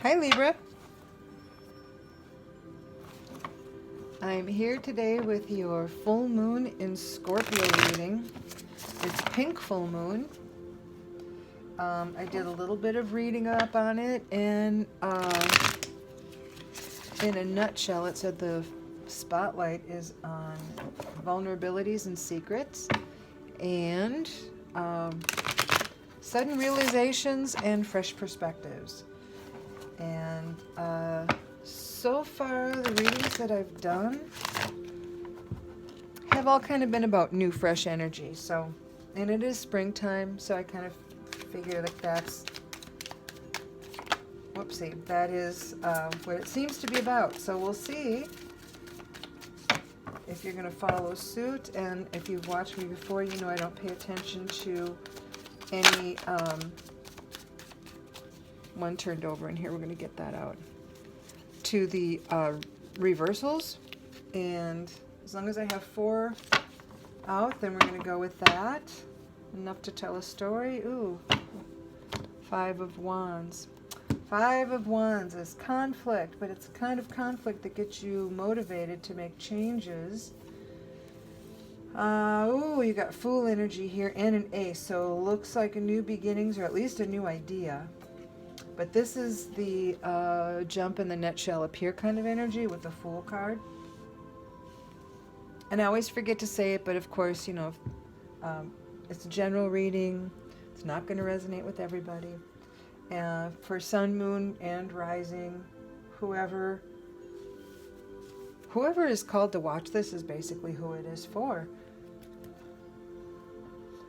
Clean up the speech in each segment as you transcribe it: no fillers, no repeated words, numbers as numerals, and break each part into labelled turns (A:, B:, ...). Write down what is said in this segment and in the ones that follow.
A: Hi Libra. I'm here today with your full moon in Scorpio reading. It's pink full moon. I did a little bit of reading up on it, and in a nutshell, it said the spotlight is on vulnerabilities and secrets, and sudden realizations and fresh perspectives. And so far, the readings that I've done have all kind of been about new, fresh energy. So, and it is springtime, so I kind of figure that that's, whoopsie, that is what it seems to be about. So we'll see if you're going to follow suit. And if you've watched me before, you know I don't pay attention to any, one turned over in here, we're going to get that out, to the reversals. And as long as I have 4 out, then we're going to go with that. Enough to tell a story. Ooh, 5 of Wands. 5 of Wands is conflict, but it's the kind of conflict that gets you motivated to make changes. Ooh, you got Fool energy here and an Ace, so looks like a new beginnings, or at least a new idea. But this is the jump in the nutshell up here kind of energy with the Fool card. And I always forget to say it, but of course, you know, it's a general reading. It's not going to resonate with everybody. For Sun, Moon, and Rising, whoever is called to watch this is basically who it is for.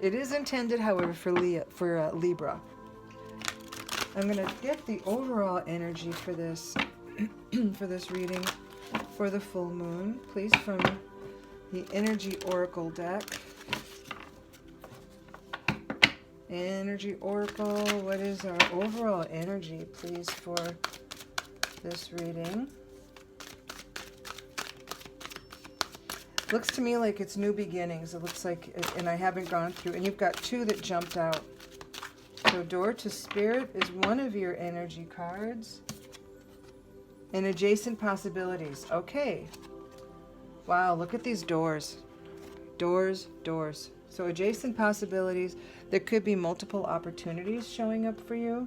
A: It is intended, however, for Libra. I'm going to get the overall energy for this for this reading for the full moon, please, from the Energy Oracle deck. Energy Oracle, what is our overall energy, please, for this reading? Looks to me like it's new beginnings. It looks like, and I haven't gone through, and you've got 2 that jumped out. So Door to Spirit is one of your energy cards. And Adjacent Possibilities. Okay. Wow, look at these doors. Doors, doors. So Adjacent Possibilities. There could be multiple opportunities showing up for you.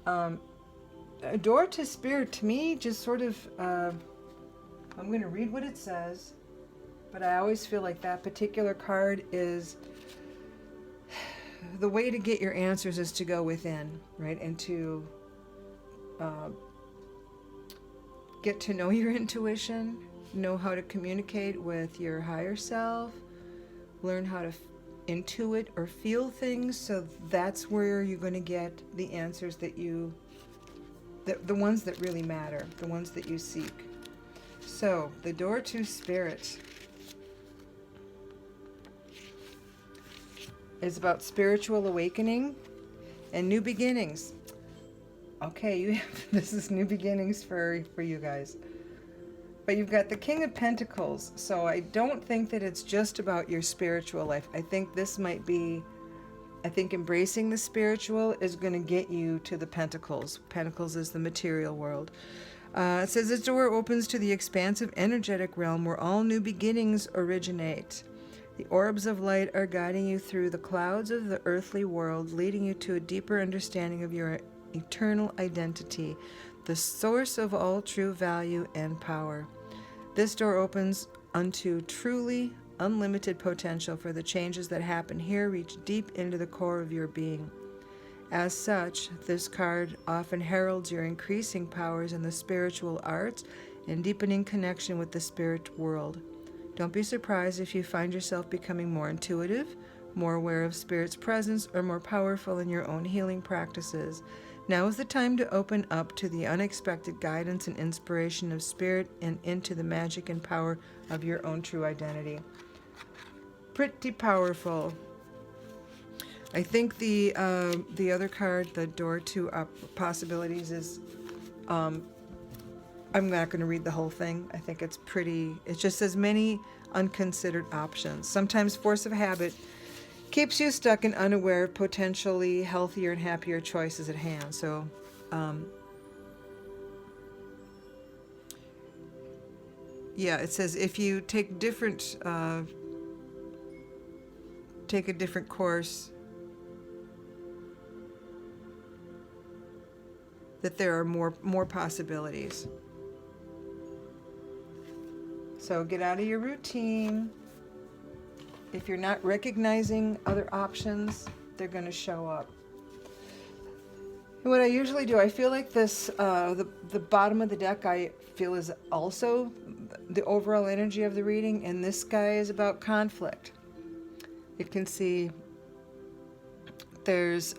A: A Door to Spirit, to me, just sort of, I'm going to read what it says, but I always feel like that particular card is, the way to get your answers is to go within, right? And to get to know your intuition, know how to communicate with your higher self, learn how to intuit or feel things. So that's where you're going to get the answers that you, the ones that really matter, the ones that you seek. So the Door to Spirit is about spiritual awakening and new beginnings. Okay, this is new beginnings for you guys. But you've got the King of Pentacles, so I don't think that it's just about your spiritual life. I think this might be, I think embracing the spiritual is going to get you to the Pentacles. Pentacles is the material world. It says this door opens to the expansive energetic realm where all new beginnings originate. The orbs of light are guiding you through the clouds of the earthly world, leading you to a deeper understanding of your eternal identity, the source of all true value and power. This door opens unto truly unlimited potential, for the changes that happen here reach deep into the core of your being. As such, this card often heralds your increasing powers in the spiritual arts and deepening connection with the spirit world. Don't be surprised if you find yourself becoming more intuitive, more aware of Spirit's presence, or more powerful in your own healing practices. Now is the time to open up to the unexpected guidance and inspiration of Spirit and into the magic and power of your own true identity. Pretty powerful. I think the other card, the Door to Possibilities, is I'm not going to read the whole thing. I think it's pretty, it just says many unconsidered options. Sometimes force of habit keeps you stuck and unaware of potentially healthier and happier choices at hand. So Yeah, it says if you take a different course, that there are more possibilities. So get out of your routine. If you're not recognizing other options, they're going to show up. And what I usually do, I feel like this, the bottom of the deck, I feel is also the overall energy of the reading, and this guy is about conflict. You can see there's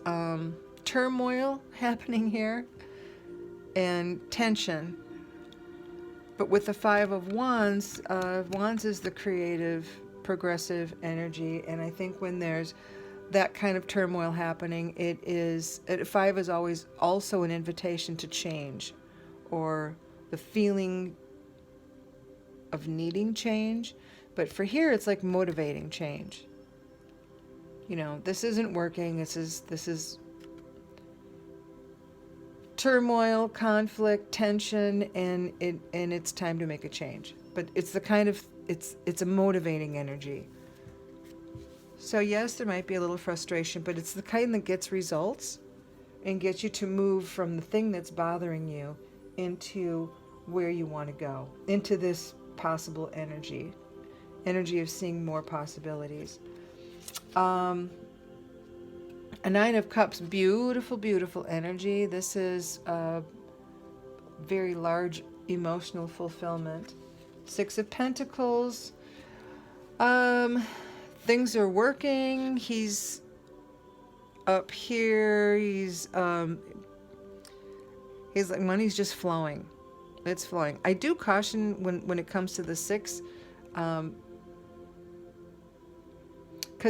A: turmoil happening here and tension. But with the Five of Wands is the creative, progressive energy, and I think when there's that kind of turmoil happening, five is always also an invitation to change, or the feeling of needing change. But for here, it's like motivating change. You know, this isn't working. This is turmoil, conflict, tension, and it's time to make a change. But it's the kind of it's a motivating energy. So yes, there might be a little frustration, but it's the kind that gets results and gets you to move from the thing that's bothering you into where you want to go, into this possible energy of seeing more possibilities. A Nine of Cups, beautiful, beautiful energy. This is a very large emotional fulfillment. Six of Pentacles. Things are working. He's up here. He's like, money's just flowing. It's flowing. I do caution when it comes to the six, because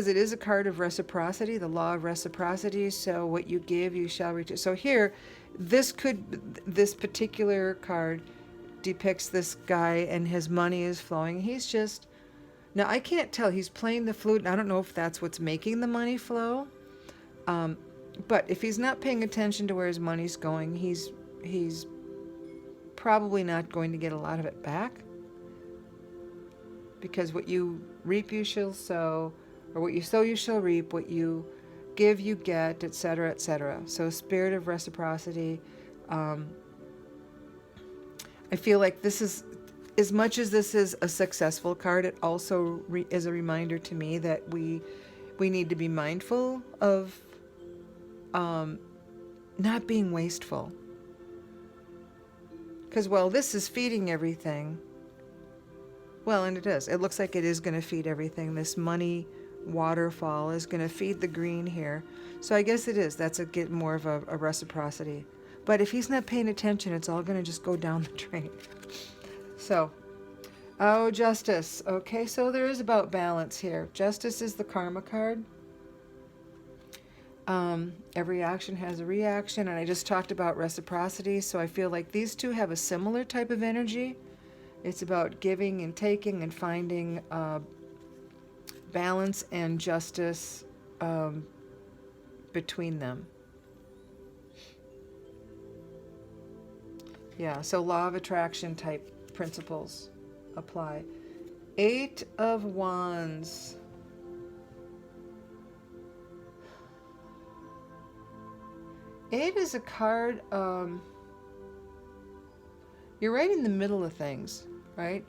A: it is a card of reciprocity, the law of reciprocity. So what you give, you shall return. So here, this particular card depicts this guy and his money is flowing. He's just, now I can't tell, he's playing the flute. I don't know if that's what's making the money flow. But if he's not paying attention to where his money's going, he's probably not going to get a lot of it back. Because what you reap, you shall sow. Or what you sow, you shall reap. What you give, you get, etc., etc. So spirit of reciprocity. I feel like this is, as much as this is a successful card, it also is a reminder to me that we need to be mindful of not being wasteful. Because while this is feeding everything, well, and it is. It looks like it is going to feed everything. This money waterfall is going to feed the green here. So I guess it is. That's get more of a reciprocity. But if he's not paying attention, it's all going to just go down the drain. So, Justice. Okay, so there is about balance here. Justice is the karma card. Every action has a reaction, and I just talked about reciprocity, so I feel like these two have a similar type of energy. It's about giving and taking and finding balance and justice between them. Yeah, so law of attraction type principles apply. Eight of Wands. Eight is a card, you're right in the middle of things, right?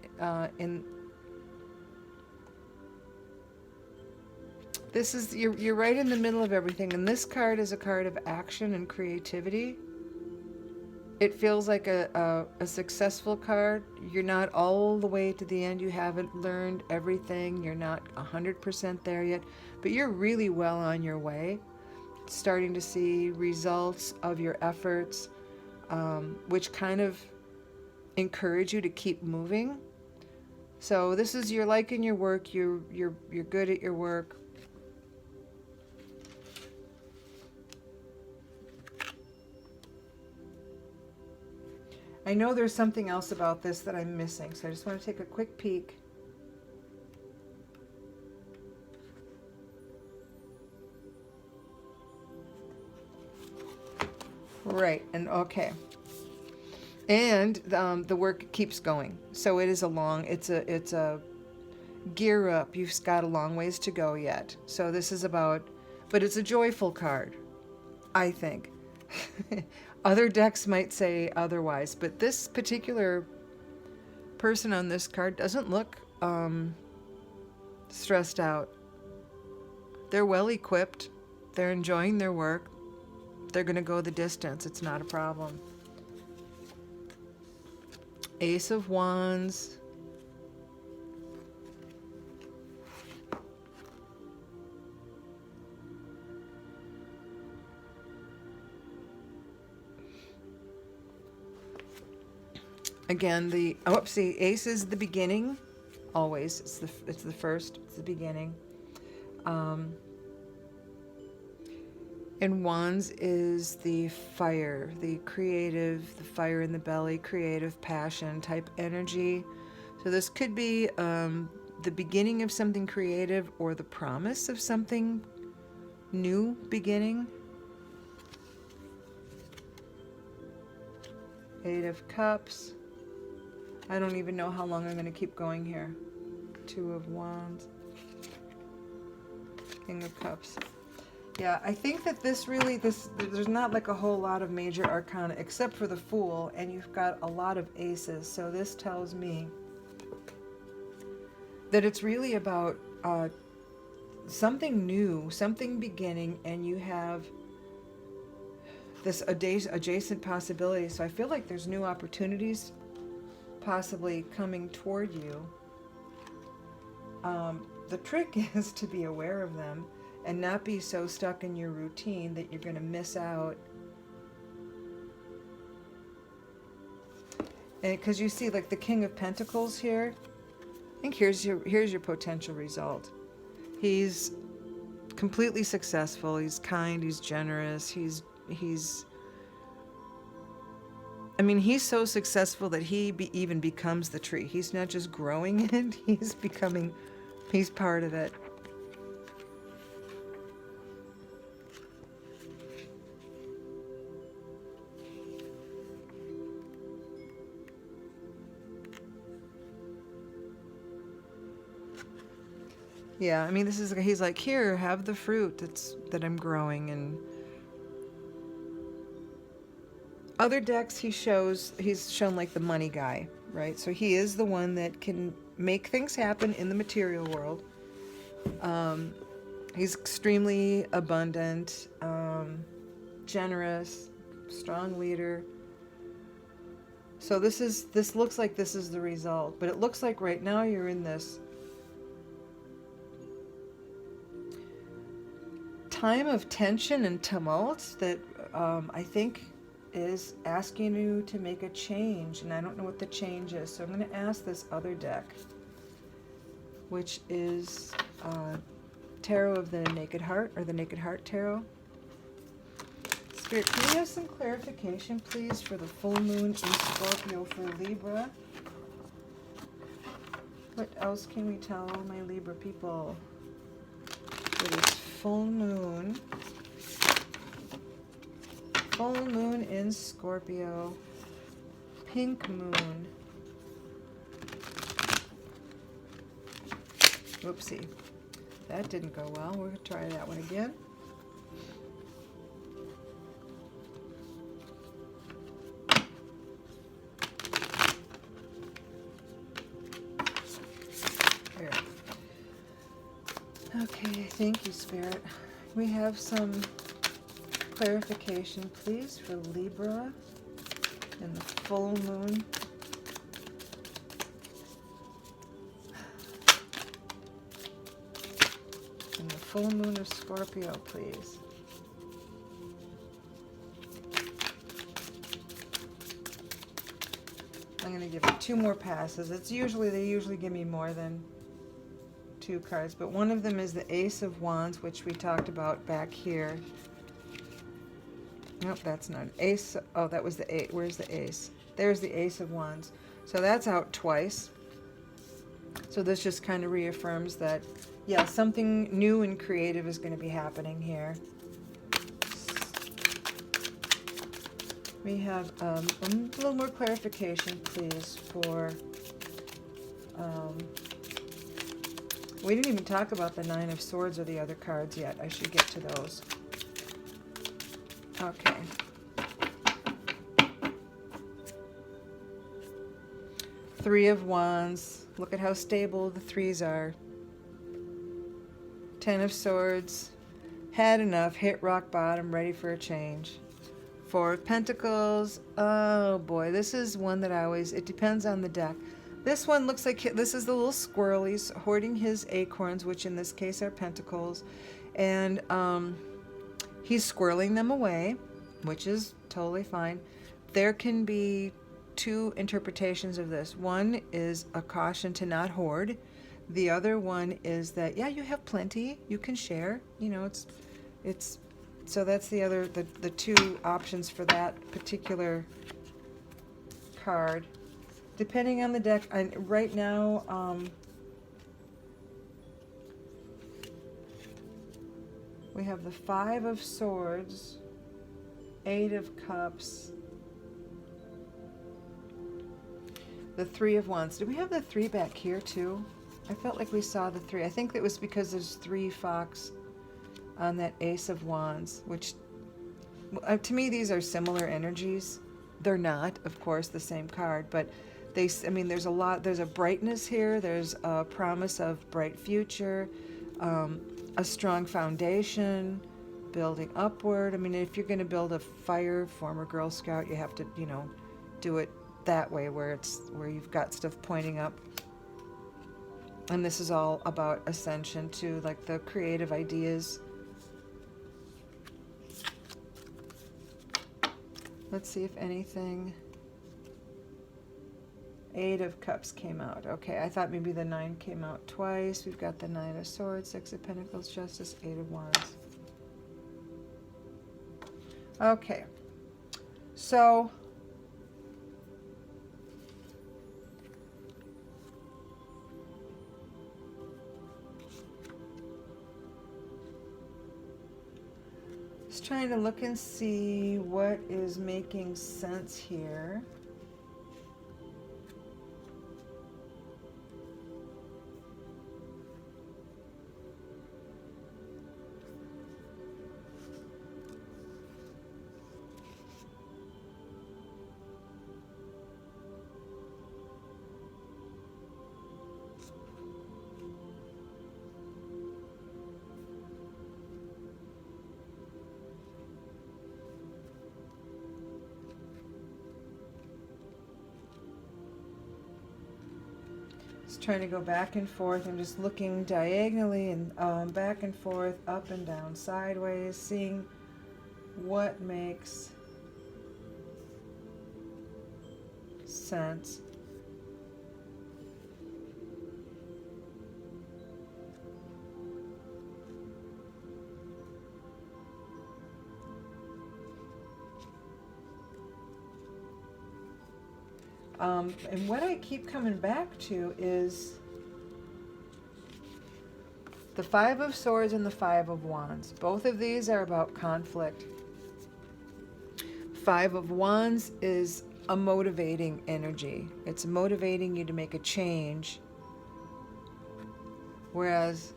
A: You're right in the middle of everything, and this card is a card of action and creativity. It feels like a successful card. You're not all the way to the end. You haven't learned everything. You're not 100% there yet, but you're really well on your way. Starting to see results of your efforts, which kind of encourage you to keep moving. So this is, you're liking your work. You're good at your work. I know there's something else about this that I'm missing, so I just want to take a quick peek. Right, and okay. And the work keeps going. So it is it's a gear up. You've got a long ways to go yet. So this is about, but it's a joyful card, I think. Other decks might say otherwise, but this particular person on this card doesn't look stressed out. They're well equipped. They're enjoying their work. They're going to go the distance. It's not a problem. Ace of Wands. Again, see, Ace is the beginning. Always, it's the first. It's the beginning. And Wands is the fire, the creative, the fire in the belly, creative passion type energy. So this could be the beginning of something creative or the promise of something new beginning. Eight of Cups. I don't even know how long I'm going to keep going here. Two of Wands. King of Cups. Yeah, I think that there's not like a whole lot of major arcana except for the Fool, and you've got a lot of aces. So this tells me that it's really about something new, something beginning, and you have this adjacent possibility. So I feel like there's new opportunities possibly coming toward you. The trick is to be aware of them and not be so stuck in your routine that you're going to miss out. And because you see, like the King of Pentacles here, I think here's your potential result. He's completely successful. He's kind. He's generous. He's so successful that he even becomes the tree. He's not just growing it. He's part of it. Yeah, I mean, he's like, here, have the fruit that I'm growing. And other decks he's shown like the money guy, right? So he is the one that can make things happen in the material world. He's extremely abundant, generous, strong leader. So this looks like this is the result, but it looks like right now you're in this time of tension and tumult that I think is asking you to make a change, and I don't know what the change is. So I'm going to ask this other deck, which is Tarot of the Naked Heart, or the Naked Heart Tarot. Spirit, can we have some clarification, please, for the full moon in Scorpio for Libra? What else can we tell my Libra people? It is full moon in Scorpio, pink moon. Whoopsie, that didn't go well. We're going to try that one again. There. Okay, thank you, Spirit. We have some clarification, please, for Libra and the full moon. And the full moon of Scorpio, please. I'm going to give it 2 more passes. They usually give me more than 2 cards, but one of them is the Ace of Wands, which we talked about back here. Nope, that's not an ace. Oh, that was the 8. Where's the ace? There's the Ace of Wands. So that's out twice. So this just kind of reaffirms that, yeah, something new and creative is going to be happening here. We have a little more clarification, please, for... we didn't even talk about the Nine of Swords or the other cards yet. I should get to those. Okay. Three of Wands. Look at how stable the threes are. Ten of Swords. Had enough. Hit rock bottom. Ready for a change. Four of Pentacles. Oh boy, this is one that I always... It depends on the deck. This one looks like this is the little squirrelies hoarding his acorns, which in this case are pentacles. And he's squirreling them away, which is totally fine. There can be two interpretations of this. One is a caution to not hoard. The other one is that, yeah, you have plenty. You can share. You know, it's so that's the two options for that particular card. Depending on the deck, right now, we have the Five of Swords, Eight of Cups, the Three of Wands. Do we have the three back here too? I felt like we saw the three. I think it was because there's three fox on that Ace of Wands, which to me these are similar energies. They're not, of course, the same card, but I mean, there's a brightness here. There's a promise of bright future, a strong foundation, building upward. I mean, if you're going to build a fire, former Girl Scout, you have to, you know, do it that way where you've got stuff pointing up. And this is all about ascension to like the creative ideas. Let's see if anything. Eight of Cups came out. Okay, I thought maybe the Nine came out twice. We've got the Nine of Swords, Six of Pentacles, Justice, Eight of Wands. Okay, so just trying to look and see what is making sense here. Just trying to go back and forth. I'm just looking diagonally and back and forth, up and down, sideways, seeing what makes sense. And what I keep coming back to is the Five of Swords and the Five of Wands. Both of these are about conflict. Five of Wands is a motivating energy. It's motivating you to make a change. Whereas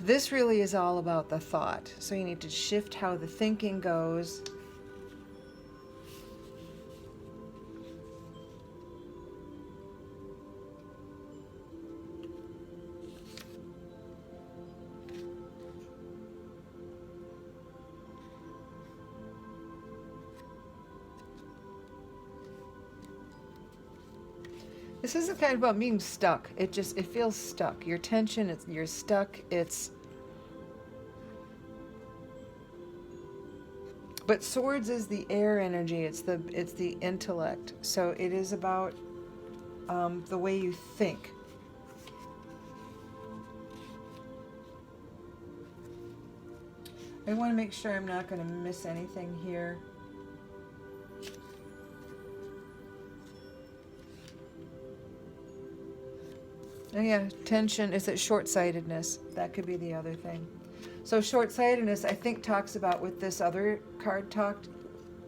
A: this really is all about the thought. So you need to shift how the thinking goes. This isn't kind of about being stuck. It feels stuck. Your tension, you're stuck. But swords is the air energy. It's the intellect. So it is about the way you think. I want to make sure I'm not going to miss anything here. Oh yeah, tension, is it short-sightedness? That could be the other thing. So short-sightedness, I think, talks about what this other card talked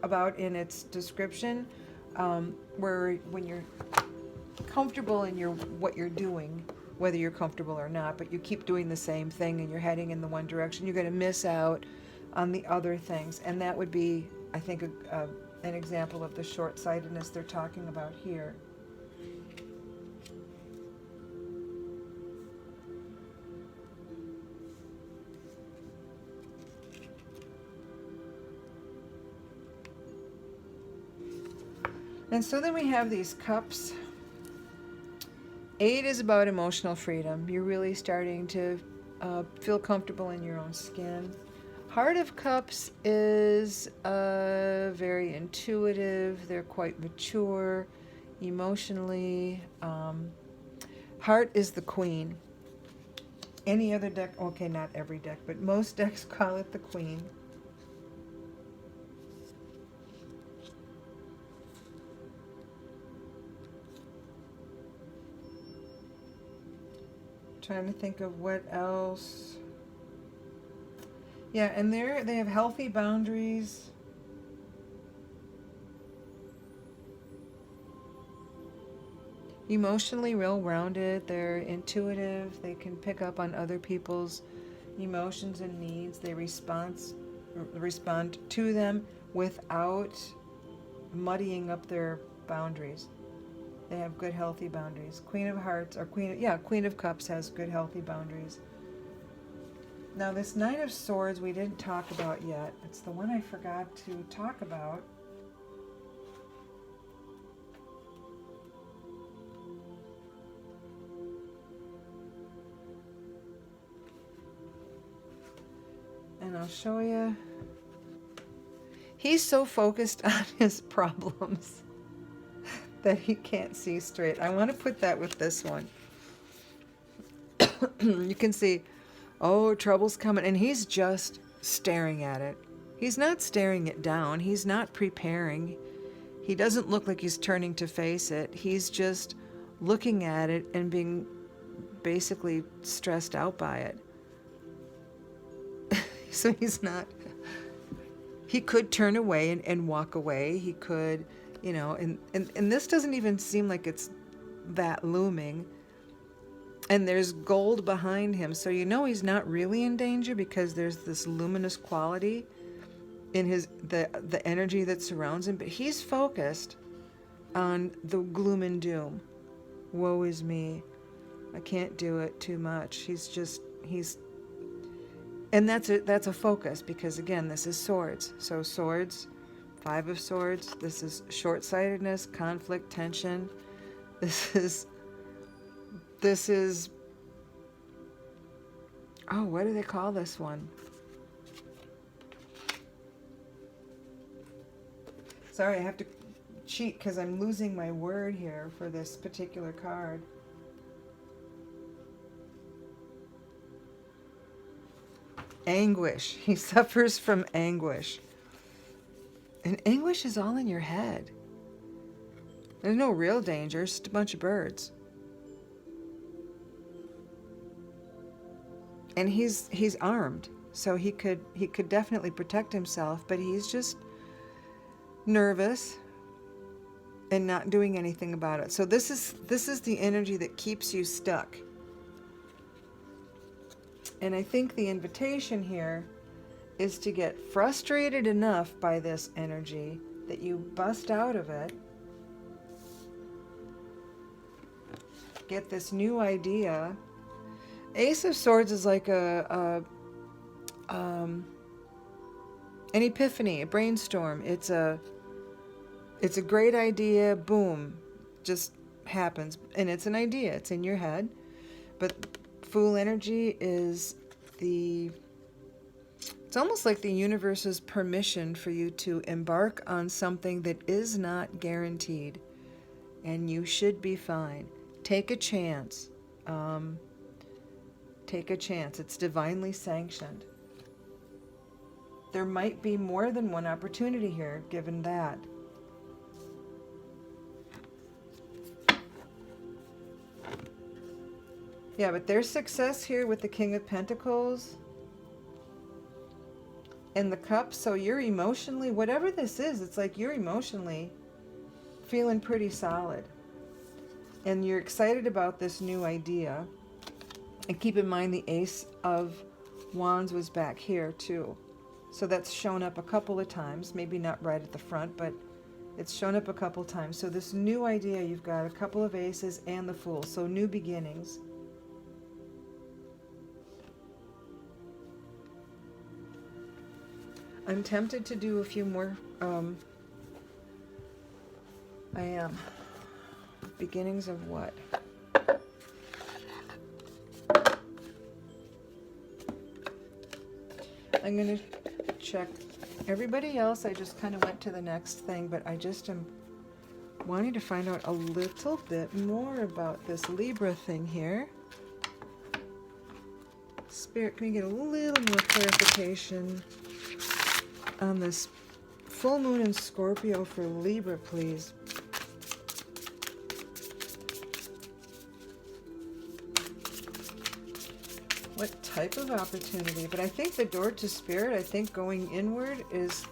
A: about in its description, where when you're comfortable in what you're doing, whether you're comfortable or not, but you keep doing the same thing and you're heading in the one direction, you're going to miss out on the other things. And that would be, I think, an example of the short-sightedness they're talking about here. And so then we have these cups. 8 is about emotional freedom. You're really starting to feel comfortable in your own skin. Heart of Cups is very intuitive. They're quite mature emotionally. Heart is the Queen. Any other deck, okay, not every deck, but most decks call it the Queen. Trying to think of what else. Yeah, and they have healthy boundaries. Emotionally well-rounded. They're intuitive. They can pick up on other people's emotions and needs. They respond to them without muddying up their boundaries. They have good, healthy boundaries. Queen of Hearts, or Queen of Cups has good, healthy boundaries. Now this Knight of Swords we didn't talk about yet. It's the one I forgot to talk about. And I'll show you. He's so focused on his problems that he can't see straight. I want to put that with this one. You can see, oh, trouble's coming, and he's just staring at it. He's not staring it down. He's not preparing. He doesn't look like he's turning to face it. He's just looking at it and being basically stressed out by it. So he's not, he could turn away and walk away. He could, you know, and this doesn't even seem like it's that looming. And there's gold behind him, so you know he's not really in danger because there's this luminous quality in the energy that surrounds him. But he's focused on the gloom and doom. Woe is me. I can't do it too much. And that's a focus because again, this is swords. So swords, 5 of Swords. This is short-sightedness, conflict, tension. This is, oh, what do they call this one? Sorry, I have to cheat because I'm losing my word here for this particular card. Anguish. He suffers from anguish. And anguish is all in your head. There's no real danger, it's just a bunch of birds. And he's armed, so he could definitely protect himself, but he's just nervous and not doing anything about it. So this is the energy that keeps you stuck. And I think the invitation here is to get frustrated enough by this energy that you bust out of it, get this new idea. Ace of Swords is like an epiphany, a brainstorm. It's a great idea, boom, just happens. And it's an idea, it's in your head. But Fool energy is it's almost like the universe's permission for you to embark on something that is not guaranteed. And you should be fine. Take a chance. Take a chance. It's divinely sanctioned. There might be more than one opportunity here, given that. Yeah, but their success here with the King of Pentacles, and the Cup. So you're emotionally, whatever this is, it's like you're emotionally feeling pretty solid. And you're excited about this new idea. And keep in mind the Ace of Wands was back here too. So that's shown up a couple of times, maybe not right at the front, but it's shown up a couple times. So this new idea, you've got a couple of aces and the Fool. So new beginnings. I'm tempted to do a few more, I am. Beginnings of what? I'm going to check everybody else. I just kind of went to the next thing, but I just am wanting to find out a little bit more about this Libra thing here. Spirit, can we get a little more clarification on this full moon in Scorpio for Libra, please? What type of opportunity? But I think the door to Spirit, I think going inward is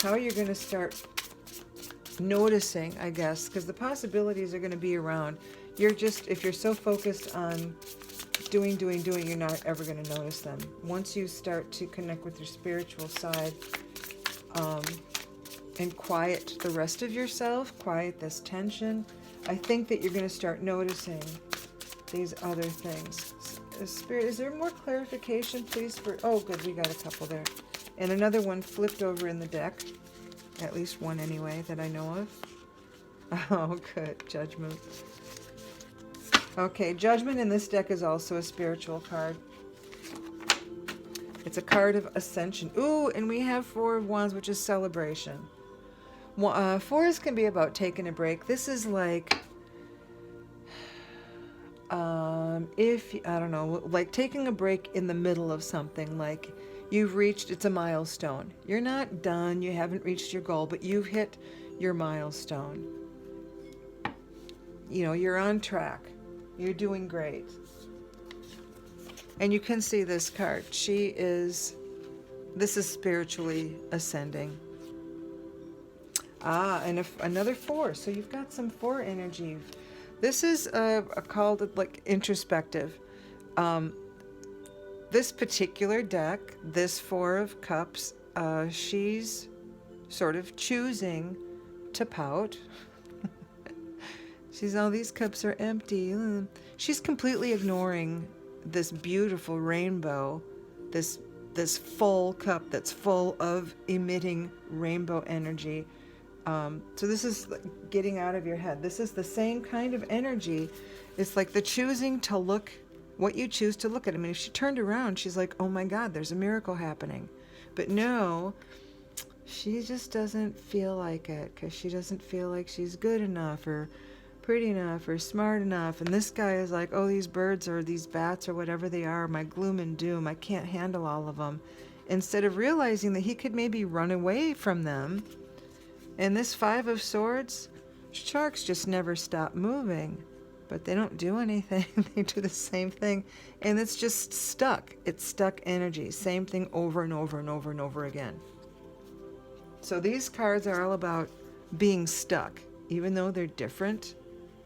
A: how you're going to start noticing, I guess, because the possibilities are going to be around. You're just, if you're so focused on doing, you're not ever going to notice them. Once you start to connect with your spiritual side, and quiet the rest of yourself, quiet this tension, I think that you're going to start noticing these other things. Spirit, is there more clarification, please? For oh, good, we got a couple there. And another one flipped over in the deck. At least one anyway that I know of. Oh, good. Judgment. Okay, Judgment in this deck is also a spiritual card. It's a card of ascension. Ooh, and we have Four of Wands, which is celebration. Fours can be about taking a break. This is like, if, I don't know, like taking a break in the middle of something, like you've reached, it's a milestone. You're not done, you haven't reached your goal, but you've hit your milestone. You know, you're on track. You're doing great. And you can see this card. This is spiritually ascending. And another four. So you've got some four energy. This is called like introspective. This particular deck, this Four of Cups, she's sort of choosing to pout. She's, all these cups are empty. She's completely ignoring this beautiful rainbow, this full cup that's full of emitting rainbow energy. So this is getting out of your head. This is the same kind of energy. It's like the choosing to look, what you choose to look at. I mean, if she turned around, she's like, oh my God, there's a miracle happening. But no, she just doesn't feel like it, because she doesn't feel like she's good enough or pretty enough or smart enough. And this guy is like, oh, these birds or these bats or whatever they are, my gloom and doom, I can't handle all of them. Instead of realizing that he could maybe run away from them. And this Five of Swords, sharks just never stop moving, but they don't do anything. They do the same thing, and it's just stuck. It's stuck energy, same thing over and over and over and over again. So these cards are all about being stuck, even though they're different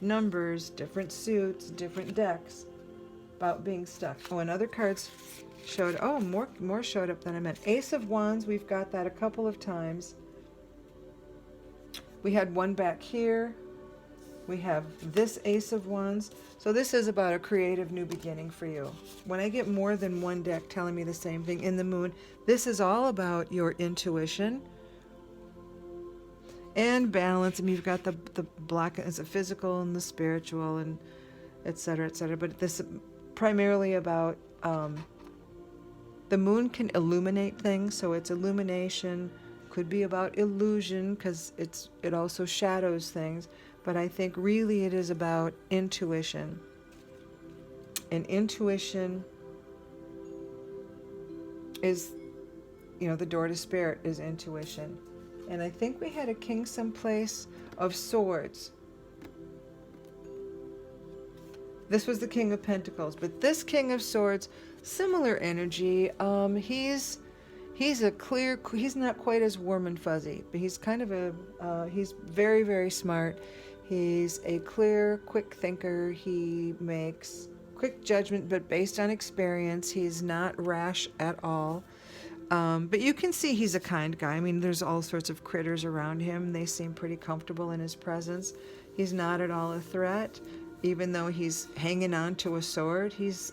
A: numbers, different suits, different decks, about being stuck. Oh, and other cards showed, oh, more showed up than I meant. Ace of Wands, we've got that a couple of times. We had one back here. We have this Ace of Wands. So this is about a creative new beginning for you. When I get more than one deck telling me the same thing in the moon, this is all about your intuition and balance. I mean, you've got the black as a physical and the spiritual and et cetera, et cetera. But this is primarily about the moon can illuminate things. So it's illumination. Could be about illusion, because it also shadows things, but I think really it is about intuition. And intuition is, you know, the door to Spirit is intuition. And I think we had a King someplace of Swords. This was the King He's a clear, he's not quite as warm and fuzzy, but he's kind of he's very, very smart. He's a clear, quick thinker. He makes quick judgment, but based on experience. He's not rash at all. But you can see he's a kind guy. I mean, there's all sorts of critters around him. They seem pretty comfortable in his presence. He's not at all a threat, even though he's hanging on to a sword. He's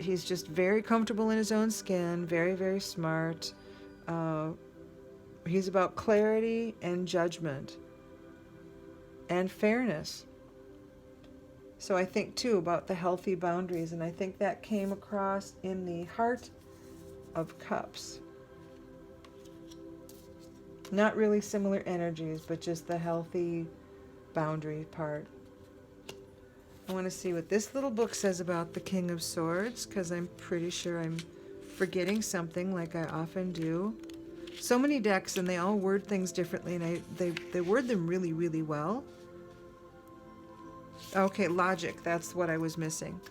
A: just very comfortable in his own skin, very, very smart. He's about clarity and judgment and fairness. So I think, too, about the healthy boundaries, and I think that came across in the Heart of Cups. Not really similar energies, but just the healthy boundary part. I want to see what this little book says about the King of Swords, because I'm pretty sure I'm forgetting something like I often do. So many decks, and they all word things differently, and they word them really, really well. Okay, logic. That's what I was missing.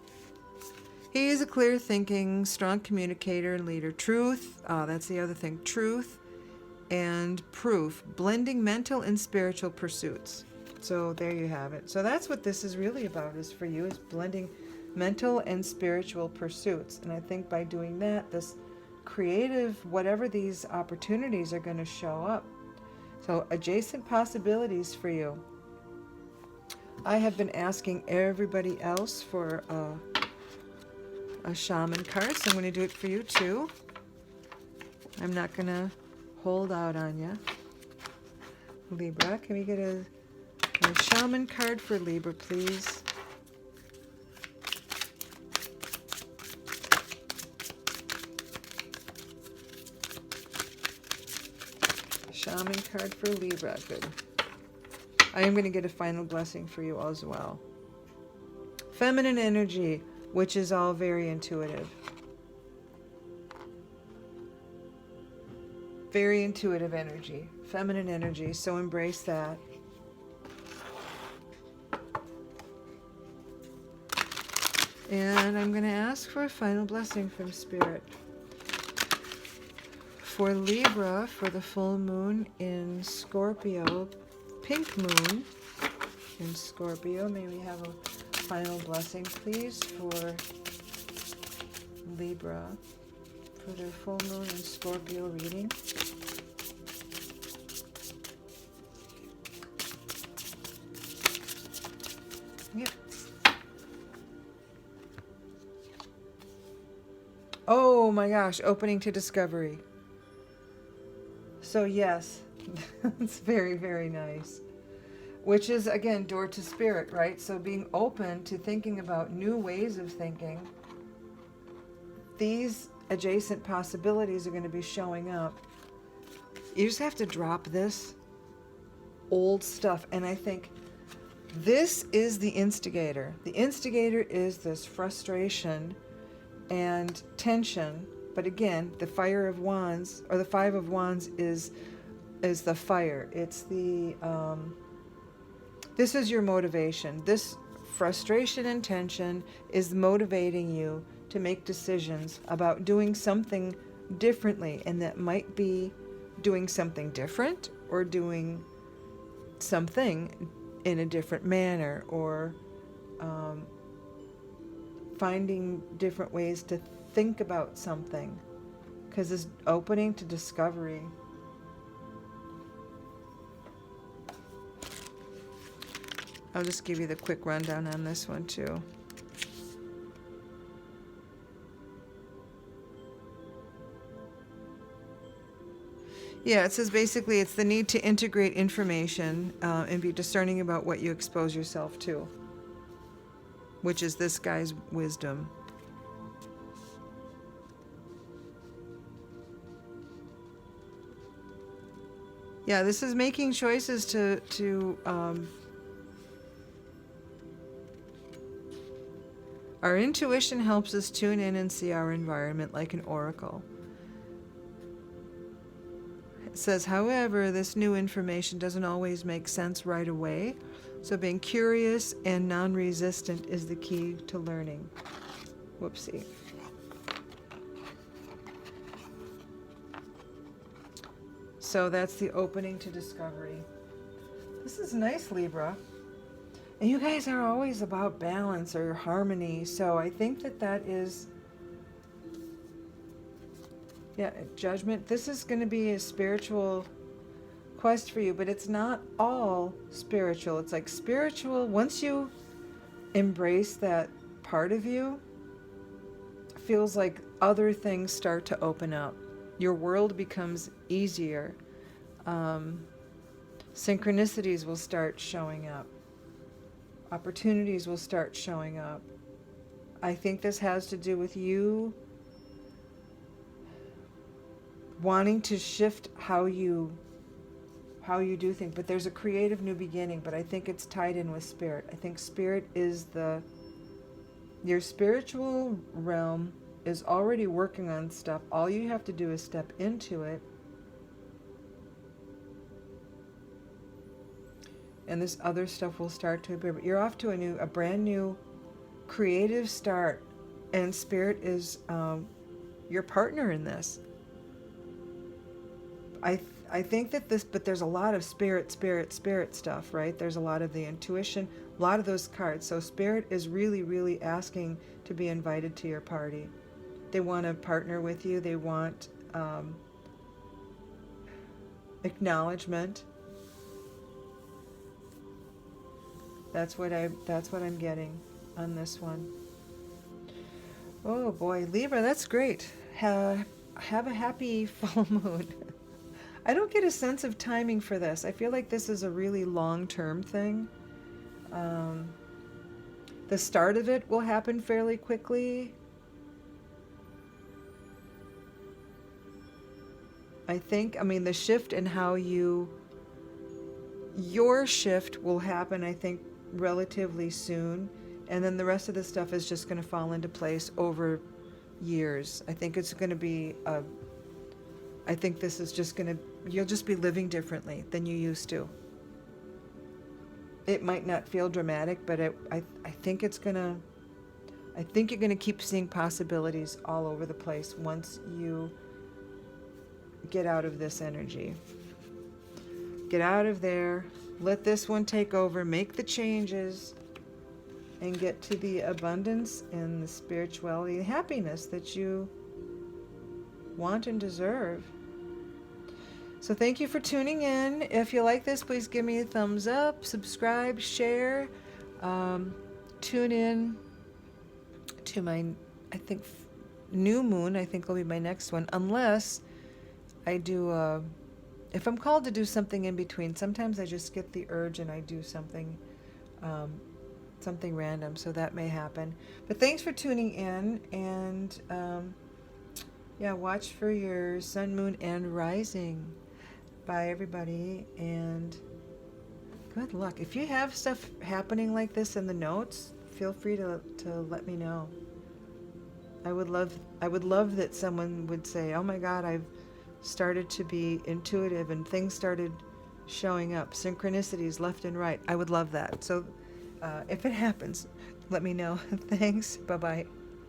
A: He is a clear thinking, strong communicator and leader. Truth, that's the other thing. Truth and proof, blending mental and spiritual pursuits. So there you have it. So that's what this is really about, is for you, is blending mental and spiritual pursuits. And I think by doing that, this creative, whatever these opportunities are going to show up. So adjacent possibilities for you. I have been asking everybody else for a shaman card, so I'm going to do it for you too. I'm not going to hold out on you. Libra, can we get a shaman card for Libra, please? Shaman card for Libra, good. I am going to get a final blessing for you as well. Feminine energy, which is all very intuitive. Very intuitive energy. Feminine energy, so embrace that. And I'm going to ask for a final blessing from Spirit. For Libra, for the full moon in Scorpio, pink moon in Scorpio. May we have a final blessing, please, for Libra, for their full moon in Scorpio reading. Yep. Oh my gosh, opening to discovery. So yes, it's very, very nice. Which is, again, door to spirit, right? So being open to thinking about new ways of thinking. These adjacent possibilities are going to be showing up. You just have to drop this old stuff. And I think this is the instigator. The instigator is this frustration and tension. But again, the Fire of Wands, or the Five of Wands, is the fire. It's the... this is your motivation. This frustration and tension is motivating you to make decisions about doing something differently. And that might be doing something different, or doing something in a different manner, or finding different ways to think about something. Because it's opening to discovery. I'll just give you the quick rundown on this one too. Yeah, it says basically it's the need to integrate information and be discerning about what you expose yourself to, which is this guy's wisdom. Yeah, this is making choices to our intuition helps us tune in and see our environment like an oracle. It says, however, this new information doesn't always make sense right away, so being curious and non-resistant is the key to learning. Whoopsie. So that's the opening to discovery. This is nice, Libra. And you guys are always about balance or harmony. So I think that that is, yeah, judgment. This is going to be a spiritual quest for you, but it's not all spiritual. It's like spiritual. Once you embrace that part of you, feels like other things start to open up. Your world becomes easier. Synchronicities will start showing up. Opportunities will start showing up. I think this has to do with you wanting to shift how you do things. But there's a creative new beginning, but I think it's tied in with spirit. I think spirit is your spiritual realm is already working on stuff. All you have to do is step into it. And this other stuff will start to appear. But you're off to a brand new creative start. And spirit is your partner in this. I think that but there's a lot of spirit stuff, right? There's a lot of the intuition, a lot of those cards. So spirit is really, really asking to be invited to your party. They want to partner with you. They want acknowledgement. That's what I'm getting on this one. Oh boy, Libra, that's great. Have a happy full moon. I don't get a sense of timing for this. I feel like this is a really long-term thing. The start of it will happen fairly quickly. I mean, the shift in how your shift will happen, I think, relatively soon. And then the rest of the stuff is just going to fall into place over years. I think it's going to be I think this is just going to, you'll just be living differently than you used to. It might not feel dramatic, but I think it's going to, I think you're going to keep seeing possibilities all over the place once you get out of this energy. Get out of there, let this one take over, make the changes, and get to the abundance and the spirituality and happiness that you want and deserve. So thank you for tuning in. If you like this, please give me a thumbs up, subscribe, share. Tune in to my, I think, new moon. I think will be my next one, unless I do, if I'm called to do something in between. Sometimes I just get the urge and I do something random, so that may happen. But thanks for tuning in, and yeah, watch for your sun, moon, and rising. Bye, everybody, and good luck. If you have stuff happening like this in the notes, feel free to let me know. I would love that someone would say, "Oh my God, I've started to be intuitive and things started showing up, synchronicities left and right." I would love that. So if it happens, let me know. Thanks. Bye-bye.